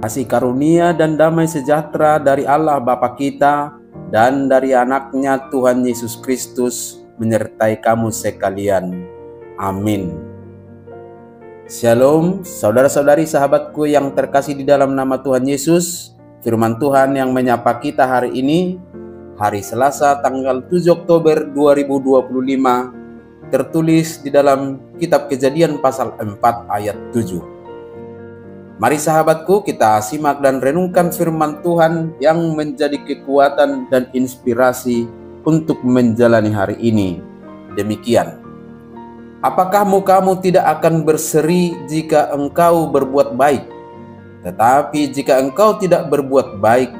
Kasih karunia dan damai sejahtera dari Allah Bapa kita dan dari anaknya Tuhan Yesus Kristus menyertai kamu sekalian. Amin. Shalom saudara-saudari sahabatku yang terkasih di dalam nama Tuhan Yesus. Firman Tuhan yang menyapa kita hari ini, hari Selasa tanggal 7 Oktober 2025, tertulis di dalam kitab Kejadian pasal 4 ayat 7. Mari sahabatku, kita simak dan renungkan firman Tuhan yang menjadi kekuatan dan inspirasi untuk menjalani hari ini. Demikian. Apakah mukamu tidak akan berseri jika engkau berbuat baik? Tetapi jika engkau tidak berbuat baik,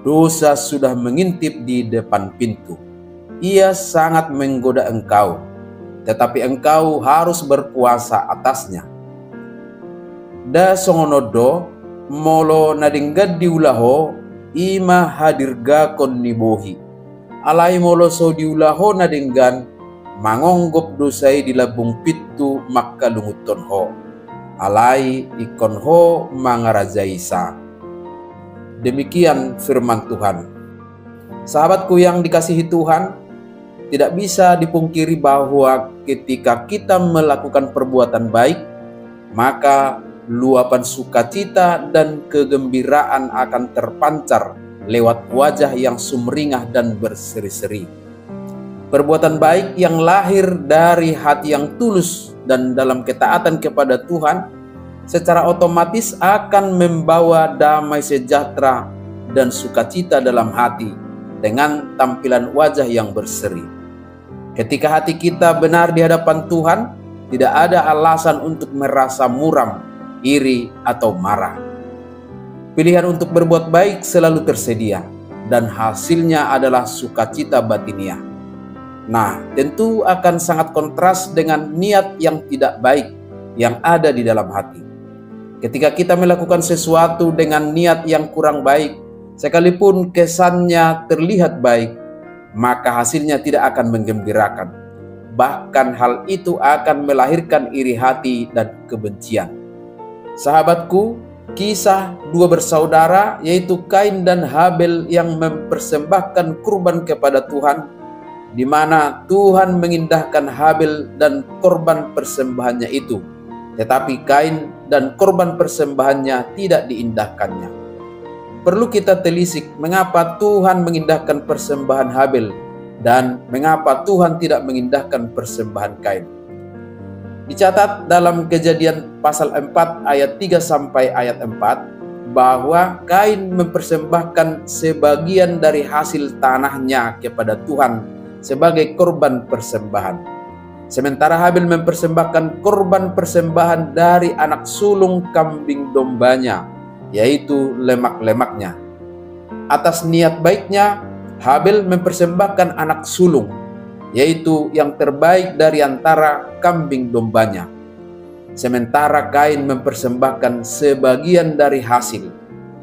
dosa sudah mengintip di depan pintu. Ia sangat menggoda engkau, tetapi engkau harus berpuasa atasnya. Da songonodo molo nadinggad diulaho ima hadirga kon nibohi. Alai molo so diulaho nadinggan mangonggop dosai di labung pitu makka lunguton ho. Alai ikon ho mangarajaisa. Demikian firman Tuhan. Sahabatku yang dikasihi Tuhan, tidak bisa dipungkiri bahwa ketika kita melakukan perbuatan baik, maka luapan sukacita dan kegembiraan akan terpancar lewat wajah yang sumringah dan berseri-seri. Perbuatan baik yang lahir dari hati yang tulus dan dalam ketaatan kepada Tuhan secara otomatis akan membawa damai sejahtera dan sukacita dalam hati dengan tampilan wajah yang berseri. Ketika hati kita benar di hadapan Tuhan, tidak ada alasan untuk merasa muram, iri, atau marah. Pilihan untuk berbuat baik selalu tersedia, dan hasilnya adalah sukacita batiniah. Nah, tentu akan sangat kontras dengan niat yang tidak baik yang ada di dalam hati. Ketika kita melakukan sesuatu dengan niat yang kurang baik, sekalipun kesannya terlihat baik, maka hasilnya tidak akan menggembirakan. Bahkan hal itu akan melahirkan iri hati dan kebencian. Sahabatku, kisah dua bersaudara yaitu Kain dan Habel yang mempersembahkan kurban kepada Tuhan, di mana Tuhan mengindahkan Habel dan korban persembahannya itu, tetapi Kain dan korban persembahannya tidak diindahkannya. Perlu kita telisik mengapa Tuhan mengindahkan persembahan Habel dan mengapa Tuhan tidak mengindahkan persembahan Kain. Dicatat dalam Kejadian pasal 4 ayat 3 sampai ayat 4 bahwa Kain mempersembahkan sebagian dari hasil tanahnya kepada Tuhan sebagai korban persembahan. Sementara Habel mempersembahkan korban persembahan dari anak sulung kambing dombanya, yaitu lemak-lemaknya. Atas niat baiknya, Habel mempersembahkan anak sulung, yaitu yang terbaik dari antara kambing dombanya. Sementara Kain mempersembahkan sebagian dari hasil,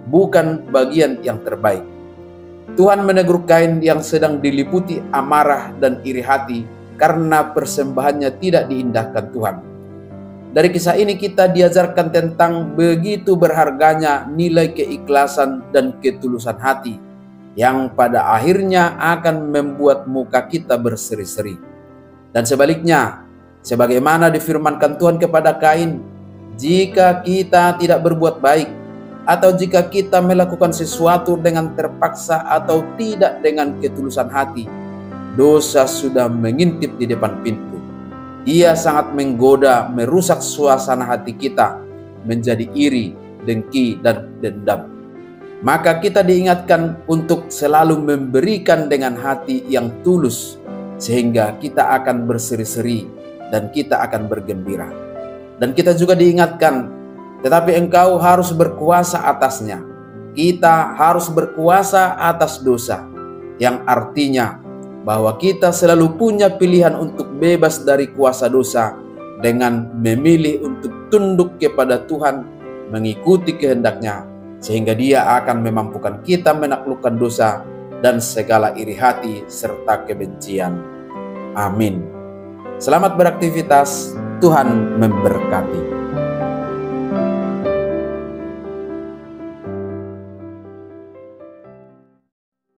bukan bagian yang terbaik. Tuhan menegur Kain yang sedang diliputi amarah dan iri hati karena persembahannya tidak diindahkan Tuhan. Dari kisah ini kita diajarkan tentang begitu berharganya nilai keikhlasan dan ketulusan hati, yang pada akhirnya akan membuat muka kita berseri-seri. Dan sebaliknya, sebagaimana difirmankan Tuhan kepada Kain, jika kita tidak berbuat baik, atau jika kita melakukan sesuatu dengan terpaksa atau tidak dengan ketulusan hati, dosa sudah mengintip di depan pintu. Ia sangat menggoda, merusak suasana hati kita, menjadi iri, dengki, dan dendam. Maka kita diingatkan untuk selalu memberikan dengan hati yang tulus, sehingga kita akan berseri-seri dan kita akan bergembira. Dan kita juga diingatkan, tetapi engkau harus berkuasa atasnya. Kita harus berkuasa atas dosa, yang artinya bahwa kita selalu punya pilihan untuk bebas dari kuasa dosa dengan memilih untuk tunduk kepada Tuhan, mengikuti kehendak-Nya, sehingga Dia akan memampukan kita menaklukkan dosa dan segala iri hati serta kebencian. Amin. Selamat beraktivitas, Tuhan memberkati.